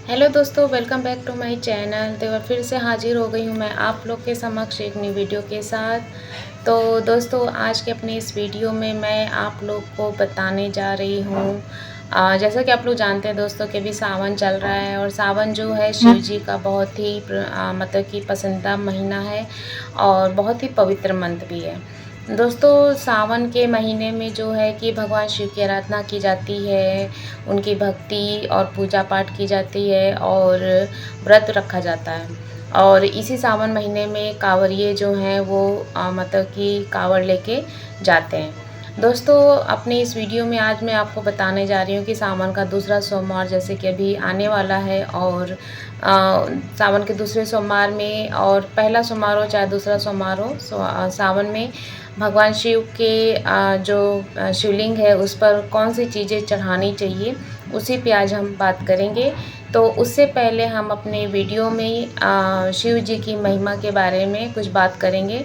Hello दोस्तों, welcome back to my channel. तो फिर से हाजिर हो गई हूँ मैं आप लोग के समक्ष एक न्यू वीडियो के साथ। तो दोस्तों, आज के अपने इस वीडियो में मैं आप लोग को बताने जा रही हूँ जैसा कि आप लोग जानते हैं दोस्तों कि अभी सावन चल रहा है और सावन जो है शिव जी का बहुत ही मतलब कि पसंदीदा महीना है और बहुत ही पवित्र मंथ भी है। दोस्तों, सावन के महीने में जो है कि भगवान शिव की आराधना की जाती है, उनकी भक्ति और पूजा पाठ की जाती है और व्रत रखा जाता है। और इसी सावन महीने में कांवरिये जो हैं वो मतलब कि कांवड़ लेके जाते हैं। दोस्तों, अपनी इस वीडियो में आज मैं आपको बताने जा रही हूँ कि सावन का दूसरा सोमवार जैसे कि अभी आने वाला है और सावन के दूसरे सोमवार में और पहला सोमवार हो चाहे दूसरा सोमवार हो, सावन में भगवान शिव के जो शिवलिंग है उस पर कौन सी चीज़ें चढ़ानी चाहिए, उसी पे आज हम बात करेंगे। तो उससे पहले हम अपने वीडियो में शिव जी की महिमा के बारे में कुछ बात करेंगे।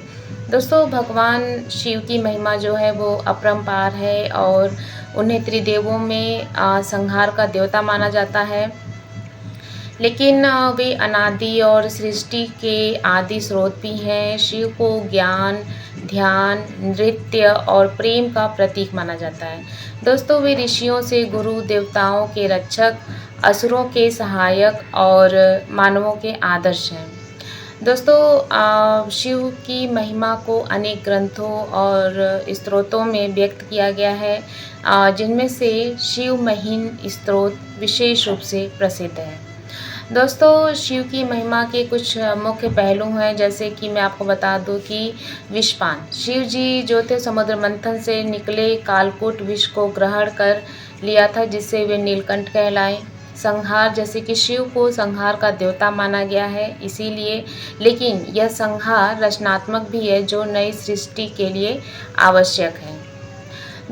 दोस्तों, भगवान शिव की महिमा जो है वो अपरंपार है और उन्हें त्रिदेवों में संहार का देवता माना जाता है। लेकिन वे अनादि और सृष्टि के आदि स्रोत भी हैं। शिव को ज्ञान, ध्यान, नृत्य और प्रेम का प्रतीक माना जाता है। दोस्तों, वे ऋषियों से गुरु, देवताओं के रक्षक, असुरों के सहायक और मानवों के आदर्श हैं। दोस्तों, शिव की महिमा को अनेक ग्रंथों और स्तोत्रों में व्यक्त किया गया है, जिनमें से शिव महिम स्तोत्र विशेष रूप से प्रसिद्ध है। दोस्तों, शिव की महिमा के कुछ मुख्य पहलू हैं, जैसे कि मैं आपको बता दूं कि विषपान। शिव जी जो थे समुद्र मंथन से निकले कालकूट विष को ग्रहण कर लिया था, जिससे वे नीलकंठ कहलाए। संहार, जैसे कि शिव को संहार का देवता माना गया है इसीलिए, लेकिन यह संहार रचनात्मक भी है जो नई सृष्टि के लिए आवश्यक है।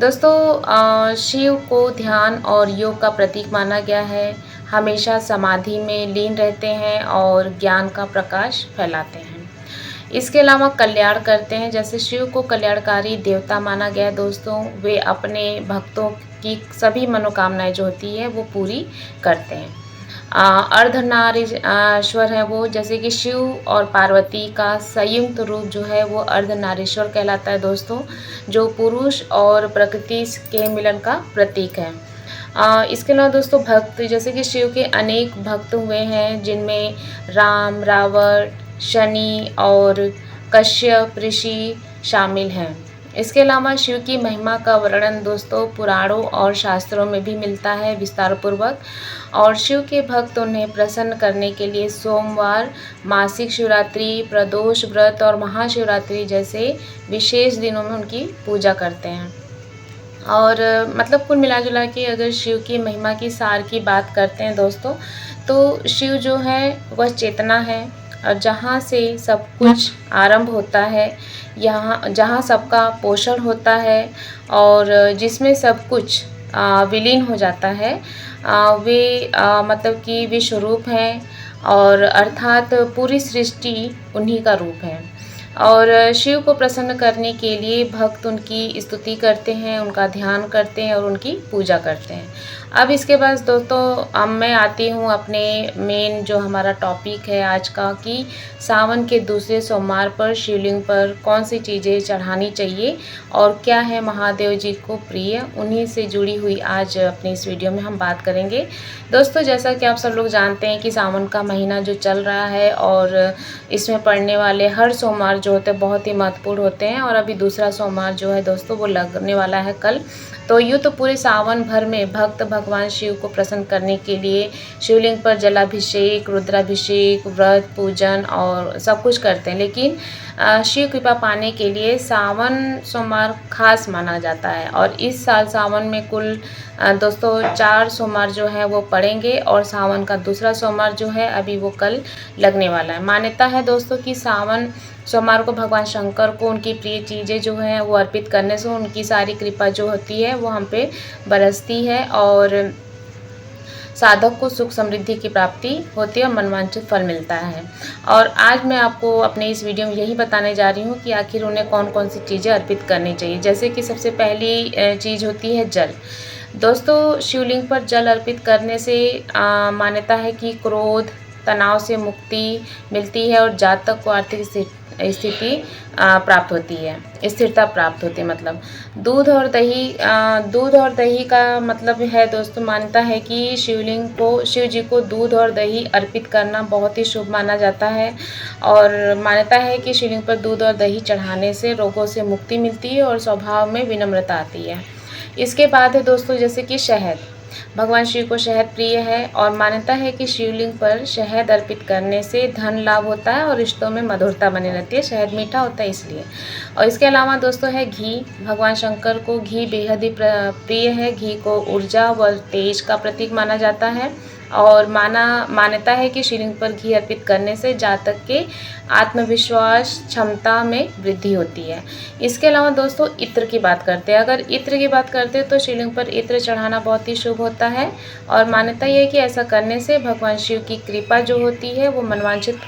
दोस्तों, शिव को ध्यान और योग का प्रतीक माना गया है। हमेशा समाधि में लीन रहते हैं और ज्ञान का प्रकाश फैलाते हैं। इसके अलावा कल्याण करते हैं, जैसे शिव को कल्याणकारी देवता माना गया है। दोस्तों, वे अपने भक्तों की सभी मनोकामनाएं जो होती है वो पूरी करते हैं। अर्धनारीश्वर है वो, जैसे कि शिव और पार्वती का संयुक्त रूप जो है वो अर्धनारीश्वर कहलाता है दोस्तों, जो पुरुष और प्रकृति के मिलन का प्रतीक है। इसके अलावा दोस्तों, भक्त, जैसे कि शिव के अनेक भक्त हुए हैं, जिनमें राम, रावण, शनि और कश्यप ऋषि शामिल हैं। इसके अलावा शिव की महिमा का वर्णन दोस्तों पुराणों और शास्त्रों में भी मिलता है विस्तार पूर्वक। और शिव के भक्त उन्हें प्रसन्न करने के लिए सोमवार, मासिक शिवरात्रि, प्रदोष व्रत और महाशिवरात्रि जैसे विशेष दिनों में उनकी पूजा करते हैं। और मतलब कुल मिला जुला के अगर शिव की महिमा की सार की बात करते हैं दोस्तों, तो शिव जो है वह चेतना है और जहाँ से सब कुछ आरंभ होता है, यहाँ जहाँ सबका पोषण होता है और जिसमें सब कुछ विलीन हो जाता है, वे मतलब कि विश्वरूप हैं और अर्थात पूरी सृष्टि उन्हीं का रूप है। और शिव को प्रसन्न करने के लिए भक्त उनकी स्तुति करते हैं, उनका ध्यान करते हैं और उनकी पूजा करते हैं। अब इसके बाद दोस्तों, अब मैं आती हूँ अपने मेन जो हमारा टॉपिक है आज का, कि सावन के दूसरे सोमवार पर शिवलिंग पर कौन सी चीज़ें चढ़ानी चाहिए और क्या है महादेव जी को प्रिय, उन्हीं से जुड़ी हुई आज अपनी इस वीडियो में हम बात करेंगे। दोस्तों, जैसा कि आप सब लोग जानते हैं कि सावन का महीना जो चल रहा है और इसमें पड़ने वाले हर सोमवार जो होते हैं बहुत ही महत्वपूर्ण होते हैं, और अभी दूसरा सोमवार जो है दोस्तों वो लगने वाला है कल। तो यूँ तो पूरे सावन भर में भक्त भगवान शिव को प्रसन्न करने के लिए शिवलिंग पर जलाभिषेक, रुद्राभिषेक, व्रत, पूजन और सब कुछ करते हैं, लेकिन शिव कृपा पाने के लिए सावन सोमवार खास माना जाता है। और इस साल सावन में कुल दोस्तों 4 सोमवार जो है वो पड़ेंगे और सावन का दूसरा सोमवार जो है अभी वो कल लगने वाला है। मान्यता है दोस्तों कि सावन सोमवार को भगवान शंकर को उनकी प्रिय चीज़ें जो हैं वो अर्पित करने से उनकी सारी कृपा जो होती है वो हम पे बरसती है और साधक को सुख समृद्धि की प्राप्ति होती है और मनवांछित फल मिलता है। और आज मैं आपको अपने इस वीडियो में यही बताने जा रही हूँ कि आखिर उन्हें कौन कौन सी चीज़ें अर्पित करनी चाहिए। जैसे कि सबसे पहली चीज़ होती है जल। दोस्तों शिवलिंग पर जल अर्पित करने से मान्यता है कि क्रोध, तनाव से मुक्ति मिलती है और जातक को आर्थिक स्थिति प्राप्त होती है, स्थिरता प्राप्त होती है। मतलब दूध और दही का मतलब है दोस्तों, मान्यता है कि शिव जी को दूध और दही अर्पित करना बहुत ही शुभ माना जाता है और मान्यता है कि शिवलिंग पर दूध और दही चढ़ाने से रोगों से मुक्ति मिलती है और स्वभाव में विनम्रता आती है। इसके बाद है दोस्तों जैसे कि शहद। भगवान शिव को शहद प्रिय है और मान्यता है कि शिवलिंग पर शहद अर्पित करने से धन लाभ होता है और रिश्तों में मधुरता बनी रहती है। शहद मीठा होता है इसलिए। और इसके अलावा दोस्तों है घी। भगवान शंकर को घी बेहद ही प्रिय है। घी को ऊर्जा व तेज का प्रतीक माना जाता है और मान्यता है कि शिवलिंग पर घी अर्पित करने से जातक के आत्मविश्वास क्षमता में वृद्धि होती है। इसके अलावा दोस्तों इत्र की बात करते हैं। अगर इत्र की बात करते हैं तो शिवलिंग पर इत्र चढ़ाना बहुत ही शुभ होता है और मान्यता यह है कि ऐसा करने से भगवान शिव की कृपा जो होती है वो मनवांछित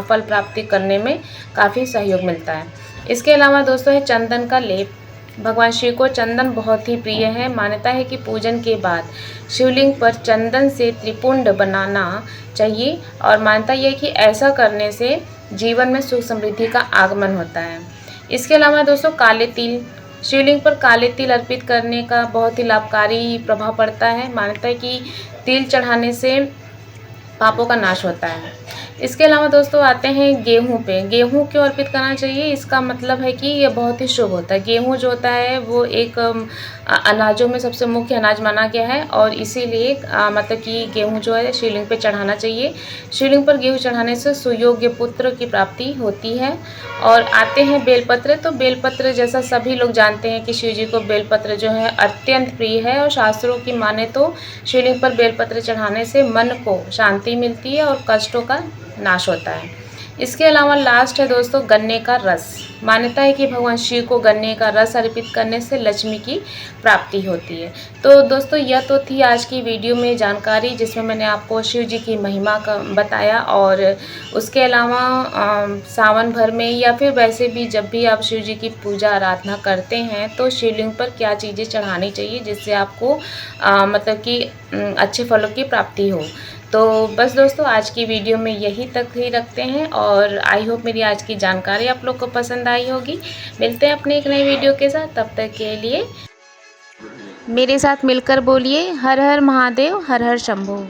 फल प्राप्ति करने में काफ़ी सहयोग मिलता है। इसके अलावा दोस्तों है चंदन का लेप। भगवान शिव को चंदन बहुत ही प्रिय है। मान्यता है कि पूजन के बाद शिवलिंग पर चंदन से त्रिपुंड बनाना चाहिए और मान्यता यह है कि ऐसा करने से जीवन में सुख समृद्धि का आगमन होता है। इसके अलावा दोस्तों काले तिल। शिवलिंग पर काले तिल अर्पित करने का बहुत ही लाभकारी प्रभाव पड़ता है। मान्यता है कि तिल चढ़ाने से पापों का नाश होता है। इसके अलावा दोस्तों आते हैं गेहूं पे। गेहूं क्यों अर्पित करना चाहिए, इसका मतलब है कि ये बहुत ही शुभ होता है। गेहूं जो होता है वो एक अनाजों में सबसे मुख्य अनाज माना गया है और इसीलिए मतलब कि गेहूं जो है शिवलिंग पे चढ़ाना चाहिए। शिवलिंग पर गेहूं चढ़ाने से सुयोग्य पुत्र की प्राप्ति होती है। और आते हैं बेलपत्र। तो बेलपत्र जैसा सभी लोग जानते हैं कि शिव जी को बेलपत्र जो है अत्यंत प्रिय है और शास्त्रों की माने तो शिवलिंग पर बेलपत्र चढ़ाने से मन को शांति मिलती है और कष्टों का नाश होता है। इसके अलावा लास्ट है दोस्तों गन्ने का रस। मान्यता है कि भगवान शिव को गन्ने का रस अर्पित करने से लक्ष्मी की प्राप्ति होती है। तो दोस्तों यह तो थी आज की वीडियो में जानकारी जिसमें मैंने आपको शिव जी की महिमा का बताया और उसके अलावा सावन भर में या फिर वैसे भी जब भी आप शिव जी की पूजा आराधना करते हैं तो शिवलिंग पर क्या चीज़ें चढ़ानी चाहिए जिससे आपको मतलब कि अच्छे फलों की प्राप्ति हो। तो बस दोस्तों आज की वीडियो में यही तक ही रखते हैं और आई होप मेरी आज की जानकारी आप लोग को पसंद आई होगी। मिलते हैं अपने एक नई वीडियो के साथ, तब तक के लिए मेरे साथ मिलकर बोलिए हर हर महादेव, हर हर शंभू।